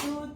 2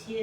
6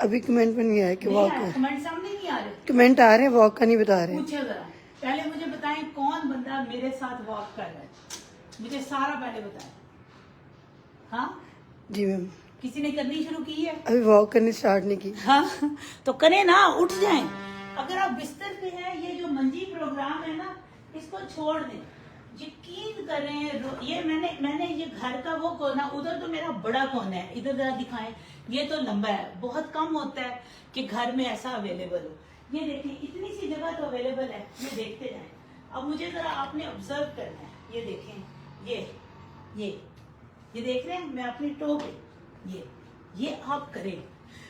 ابھی کمنٹ میں نہیں آیا کہ واک ہے. کمنٹ سامنے نہیں آ رہے. کمنٹ آ رہے ہیں, واک کا نہیں بتا رہے. پوچھو ذرا, پہلے مجھے بتائیں کون بندہ میرے ساتھ واک کر رہا ہے, مجھے سارا پہلے بتائیں. ہاں جی میم, کسی نے کرنی شروع کی ہے؟ ابھی واک کرنی اسٹارٹ نہیں کی. ہاں تو کریں نا, اٹھ جائیں. اگر آپ بستر پہ ہیں, یہ جو منجی پروگرام ہے نا, اس کو چھوڑ دیں. یقین کریں, یہ میں نے یہ گھر کا وہ کونا, ادھر تو میرا بڑا کونا ہے, ادھر ذرا دکھائیں, یہ تو لمبا ہے. بہت کم ہوتا ہے کہ گھر میں ایسا اویلیبل ہو. یہ دیکھیں اتنی سی جگہ تو اویلیبل ہے, یہ دیکھتے جائیں. اب مجھے ذرا آپ نے آبزرو کرنا ہے. یہ دیکھیں, یہ دیکھ رہے ہیں, میں اپنی ٹو پہ, یہ آپ کریں.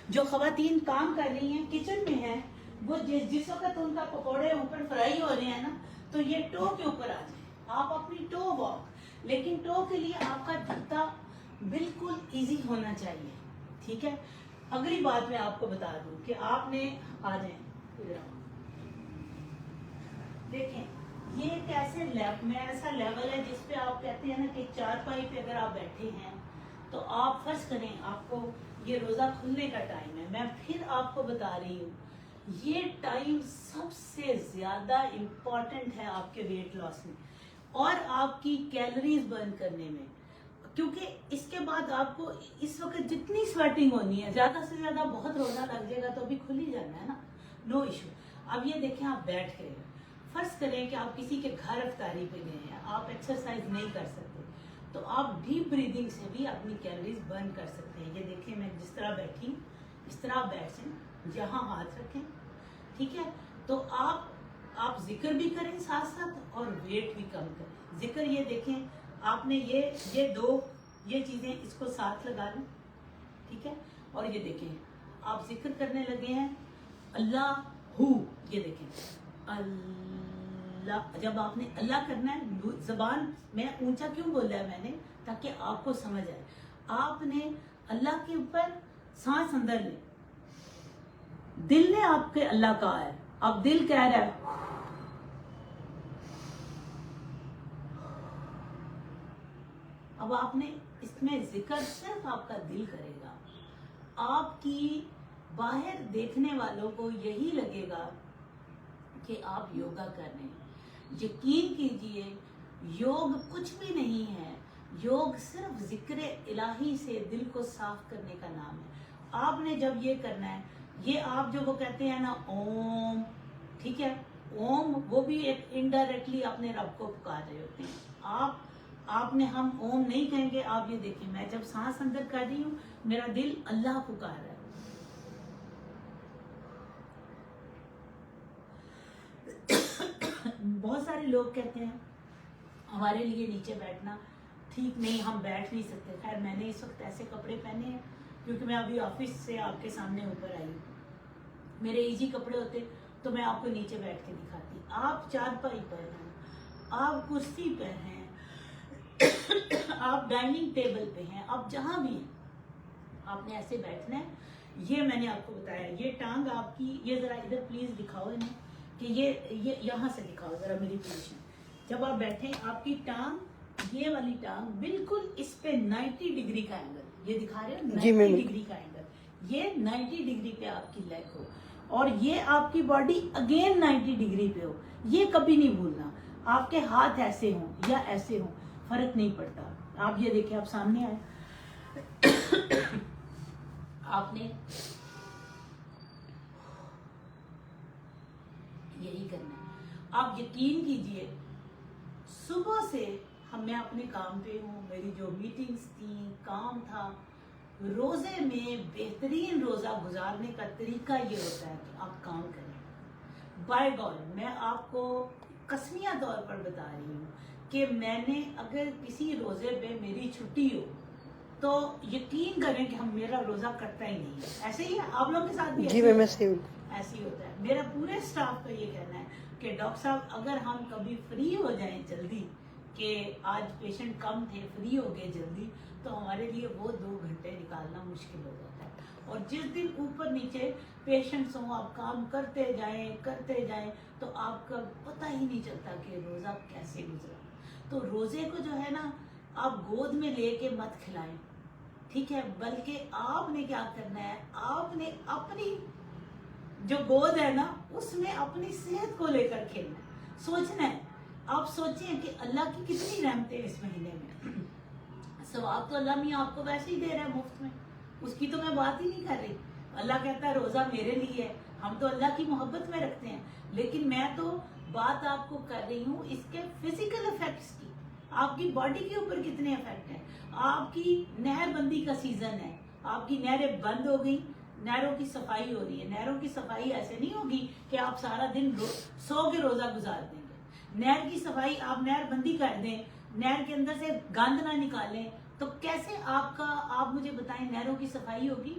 جو خواتین کام کر رہی ہیں, کچن میں ہیں, وہ جس وقت ان کا پکوڑے اوپر فرائی ہو رہے ہیں نا, تو یہ ٹو کے اوپر آ جائیں. آپ اپنی ٹو واک, لیکن ٹو کے لیے آپ کا جوتا بالکل ایزی ہونا چاہیے. ٹھیک ہے. اگلی بات میں آپ کو بتا دوں کہ آپ نے آ جائیں, دیکھیں یہ ایک ایسا لیول ہے جس پہ آپ کہتے ہیں نا کہ چارپائی پہ اگر آپ بیٹھے ہیں تو آپ فرض کریں آپ کو یہ روزہ کھلنے کا ٹائم ہے. میں پھر آپ کو بتا رہی ہوں, یہ ٹائم سب سے زیادہ امپورٹنٹ ہے آپ کے ویٹ لاس میں اور آپ کی کیلوریز برن کرنے میں, کیونکہ اس کے بعد آپ کو اس وقت جتنی سویٹنگ ہونی ہے, زیادہ سے زیادہ بہت روزہ لگ جائے گا تو ابھی کھل ہی جانا ہے نا, نو ایشو. اب یہ دیکھیں, آپ بیٹھ گئے, فرض کریں کہ آپ کسی کے گھر افطاری پہ گئے ہیں, آپ ایکسرسائز نہیں کر سکتے, تو آپ ڈیپ بریدنگ سے بھی اپنی کیلوریز برن کر سکتے ہیں. یہ دیکھیں میں جس طرح بیٹھی, اس طرح بیٹھیں, یہاں ہاتھ رکھیں. ٹھیک ہے. تو آپ ذکر بھی کریں ساتھ ساتھ اور ویٹ بھی کم کریں. ذکر یہ دیکھیں, آپ نے یہ چیزیں اس کو ساتھ لگا لیں. ٹھیک ہے. اور یہ دیکھیں آپ ذکر کرنے لگے ہیں, اللہ ہو, یہ دیکھیں اللہ. جب آپ نے اللہ کرنا ہے, زبان میں اونچا کیوں بولا ہے میں نے, تاکہ آپ کو سمجھ آئے. آپ نے اللہ کے اوپر سانس اندر لیں, دل نے آپ کے اللہ کہا ہے, اب دل کہہ رہا ہے, اب آپ نے اس میں ذکر صرف آپ کا دل کرے گا. آپ کی باہر دیکھنے والوں کو یہی لگے گا کہ آپ یوگا کر رہے ہیں. یقین کیجئے یوگ کچھ بھی نہیں ہے, یوگ صرف ذکر الہی سے دل کو صاف کرنے کا نام ہے. آپ نے جب یہ کرنا ہے, یہ آپ جو وہ کہتے ہیں نا اوم, ٹھیک ہے, اوم وہ بھی ایک انڈائریکٹلی اپنے رب کو پکار رہے ہوتے ہیں. آپ نے, ہم اوم نہیں کہیں گے. آپ یہ دیکھیں, میں جب سانس اندر کر رہی ہوں, میرا دل اللہ پکار رہا ہے. بہت سارے لوگ کہتے ہیں ہمارے لیے نیچے بیٹھنا ٹھیک نہیں, ہم بیٹھ نہیں سکتے. خیر میں نے اس وقت ایسے کپڑے پہنے ہیں کیونکہ میں ابھی آفس سے آپ کے سامنے اوپر آئی ہوں. میرے ایزی کپڑے ہوتے تو میں آپ کو نیچے بیٹھ کے دکھاتی. آپ چارپائی پر ہیں, آپ کرسی پر ہیں, آپ ڈائننگ ٹیبل پہ ہیں, آپ جہاں بھی ہیں, آپ نے ایسے بیٹھنا ہے. یہ میں نے آپ کو بتایا, یہ ٹانگ آپ کی, یہ ذرا ادھر پلیز دکھاؤ انہیں کہ یہ یہاں سے دکھاؤ ذرا میری پوزیشن. جب آپ بیٹھیں, آپ کی ٹانگ, یہ والی ٹانگ بالکل اس پہ 90 ڈگری کا اینگل, یہ دکھا رہے ہیں 90 ڈگری کا اینگل, یہ 90 ڈگری پہ آپ کی لیگ ہو, اور یہ آپ کی باڈی اگین 90 ڈگری پہ ہو. یہ کبھی نہیں بھولنا. آپ کے ہاتھ ایسے ہوں یا ایسے ہوں, فرق نہیں پڑتا. آپ یہ دیکھیں, آپ سامنے آئے, آپ نے یہی کرنا ہے. آپ یقین کیجئے صبح سے میں اپنے کام پہ ہوں, میری جو میٹنگز تھیں, کام تھا, روزے میں بہترین روزہ گزارنے کا طریقہ یہ ہوتا ہے کہ آپ کام کریں. بائی گاڈ, میں آپ کو قسمیہ طور پر بتا رہی ہوں کہ میں نے, اگر کسی روزے پہ میری چھٹی ہو تو یقین کریں کہ میرا روزہ کٹتا ہی نہیں ہے. ایسے ہی آپ لوگوں کے ساتھ بھی ایسے ہی ہوتا ہے. میرا پورے اسٹاف کا یہ کہنا ہے کہ ڈاکٹر صاحب اگر ہم کبھی فری ہو جائیں جلدی, کہ آج پیشنٹ کم تھے, فری ہو گئے جلدی, تو ہمارے لیے وہ 2 گھنٹے نکالنا مشکل ہو جاتا ہے. اور جس دن اوپر نیچے پیشنٹس ہوں, آپ کام کرتے جائیں تو آپ کا پتہ ہی نہیں چلتا کہ روزہ کیسے گزرا. تو روزے کو جو ہے نا, آپ گود میں لے کے مت کھلائیں. ٹھیک ہے، بلکہ آپ نے کیا کرنا ہے، آپ نے اپنی جو گود ہے نا اس میں اپنی صحت کو لے کر کھیلنا ہے، سوچنا ہے. آپ سوچیں کہ اللہ کی کتنی رحمتیں اس مہینے میں. ثواب تو اللہ میاں آپ کو ویسے ہی دے رہا ہے مفت میں، اس کی تو میں بات ہی نہیں کر رہی. اللہ کہتا ہے روزہ میرے لیے ہے، ہم تو اللہ کی محبت میں رکھتے ہیں، لیکن میں تو بات آپ کو کر رہی ہوں اس کے فزیکل افیکٹس کی. آپ کی باڈی کے اوپر کتنے افیکٹ ہیں. آپ کی نہر بندی کا سیزن ہے، آپ کی نہریں بند ہو گئی، نہروں کی صفائی ہو رہی ہے. نہروں کی صفائی ایسے نہیں ہوگی کہ آپ سارا دن سو کے روزہ گزار دیں گے. نہر کی صفائی آپ نہر بندی کر دیں، نہر کے اندر سے گند نہ نکالیں، تو کیسے آپ مجھے بتائیں نہروں کی صفائی ہوگی.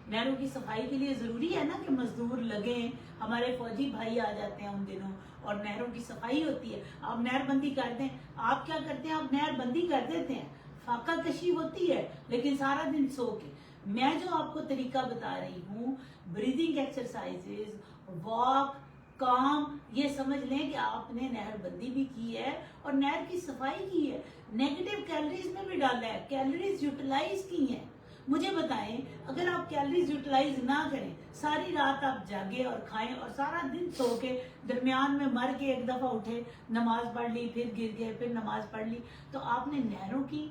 نہروں کی صفائی کے لیے ضروری ہے نا کہ مزدور لگیں. ہمارے فوجی بھائی آ جاتے ہیں ان دنوں اور نہروں کی صفائی ہوتی ہے. آپ نہر بندی کر دیں. آپ کیا کرتے ہیں، آپ نہر بندی کر دیتے ہیں، فاقہ کشی ہوتی ہے لیکن سارا دن سو کے. میں جو آپ کو طریقہ بتا رہی ہوں، بریدنگ ایکسرسائزز، واک، کام، یہ سمجھ لیں کہ آپ نے نہر بندی بھی کی ہے اور نہر کی صفائی کی ہے. نیگیٹو کیلریز میں بھی ڈالا ہے، کیلریز یوٹیلائز کی ہیں. مجھے بتائیں اگر آپ کیلریز یوٹیلائز نہ کریں، ساری رات آپ جاگے اور کھائیں اور سارا دن سو کے درمیان میں مر کے ایک دفعہ اٹھے، نماز پڑھ لی، پھر گر گئے، پھر نماز پڑھ لی، تو آپ نے نہروں کی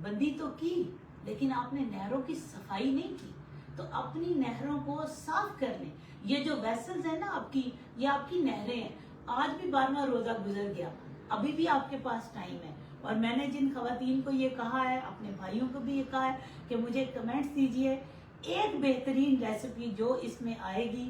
بندی تو کی لیکن آپ نے نہروں کی صفائی نہیں کی. تو اپنی نہروں کو صاف کر لیں. یہ جو ویسلز ہیں نا آپ کی، یہ آپ کی نہریں ہیں. آج بھی 12واں روزہ گزر گیا، ابھی بھی آپ کے پاس ٹائم ہے. اور میں نے جن خواتین کو یہ کہا ہے، اپنے بھائیوں کو بھی یہ کہا ہے کہ مجھے کمنٹس دیجئے ایک بہترین ریسیپی جو اس میں آئے گی،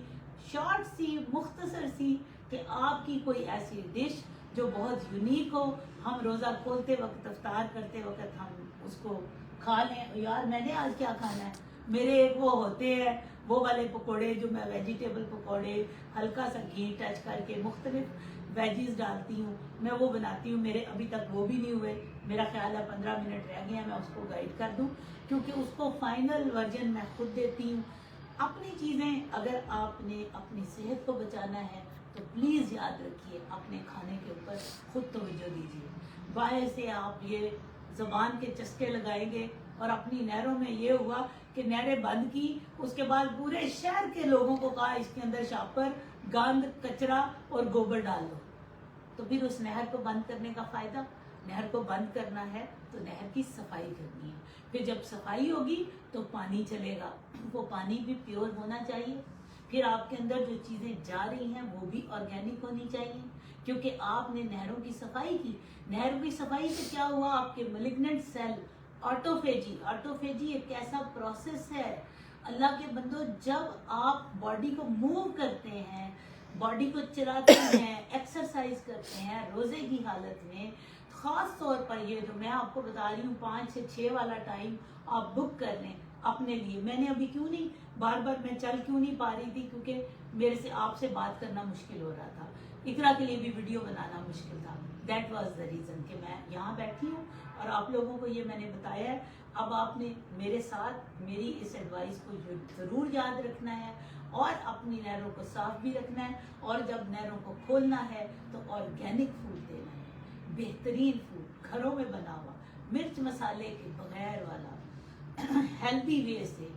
شارٹ سی، مختصر سی، کہ آپ کی کوئی ایسی ڈش جو بہت یونیک ہو، ہم روزہ کھولتے وقت، افطار کرتے وقت ہم اس کو کھا لیں. یار میں نے آج کیا کھانا ہے، میرے ایک وہ ہوتے ہیں وہ والے پکوڑے جو میں ویجیٹیبل پکوڑے ہلکا سا گھی ٹچ کر کے مختلف ویجیز ڈالتی ہوں، میں وہ بناتی ہوں. میرے ابھی تک وہ بھی نہیں ہوئے، میرا خیال ہے 15 منٹ رہ گئے ہیں، میں اس کو گائیڈ کر دوں کیونکہ اس کو فائنل ورژن میں خود دیتی ہوں. اپنی چیزیں اگر آپ نے اپنی صحت کو بچانا ہے تو پلیز یاد رکھیے اپنے کھانے کے اوپر خود توجہ دیجیے. باہر سے آپ یہ زبان کے چسکے لگائیں گے اور اپنی نہروں میں یہ ہوا کہ نہریں بند کی، اس کے بعد پورے شہر کے لوگوں کو کہا اس کے اندر شاپر، گند، کچرا اور گوبر ڈال دو، تو پھر اس نہر کو بند کرنے کا فائدہ. نہر کو بند کرنا ہے تو نہر کی صفائی کرنی ہے. پھر جب صفائی ہوگی تو پانی چلے گا، وہ پانی بھی پیور ہونا چاہیے. پھر آپ کے اندر جو چیزیں جا رہی ہیں وہ بھی آرگینک ہونی چاہیے کیونکہ آپ نے نہروں کی صفائی کی. نہروں کی صفائی سے کیا ہوا، آپ کے ملیگننٹ سیل، آٹوفیجی ایک ایسا پروسیس ہے اللہ کے بندو، جب آپ باڈی کو موو کرتے ہیں، باڈی کو چلاتے ہیں، ایکسرسائز کرتے ہیں روزے کی حالت میں، خاص طور پر یہ جو میں آپ کو بتا رہی ہوں 5 سے 6 والا ٹائم آپ بک کر لیں اپنے لیے. میں نے ابھی کیوں نہیں بار میں چل کیوں نہیں پا رہی تھی، کیونکہ میرے سے آپ سے بات کرنا مشکل ہو رہا تھا، اقرا کے لیے بھی ویڈیو بنانا مشکل تھا. دیٹ واز دا ریزن کہ میں یہاں بیٹھی ہوں اور آپ لوگوں کو یہ میں نے بتایا ہے. اب آپ نے میرے ساتھ میری اس ایڈوائس کو ضرور یاد رکھنا ہے اور اپنی نہروں کو صاف بھی رکھنا ہے، اور جب نہروں کو کھولنا ہے تو آرگینک فوڈ دینا ہے، بہترین فوڈ گھروں میں بنا ہوا، مرچ مسالے کے بغیر والا، ہیلدی وے سے.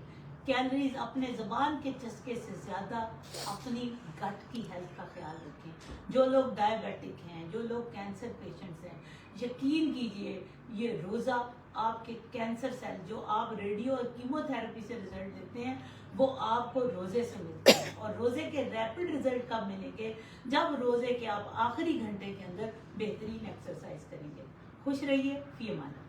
کیلریز اپنے زبان کے چسکے سے زیادہ اپنی گٹ کی ہیلتھ کا خیال رکھیں. جو لوگ ڈائبیٹک ہیں، جو لوگ کینسر پیشنٹس ہیں، یقین کیجئے یہ روزہ آپ کے کینسر سیل جو آپ ریڈیو اور کیمو تھراپی سے رزلٹ دیتے ہیں وہ آپ کو روزے سے ملتے ہیں. اور روزے کے ریپڈ رزلٹ کب ملیں گے، جب روزے کے آپ آخری گھنٹے کے اندر بہترین ایکسرسائز کریں گے. خوش رہیے، فی امان اللہ.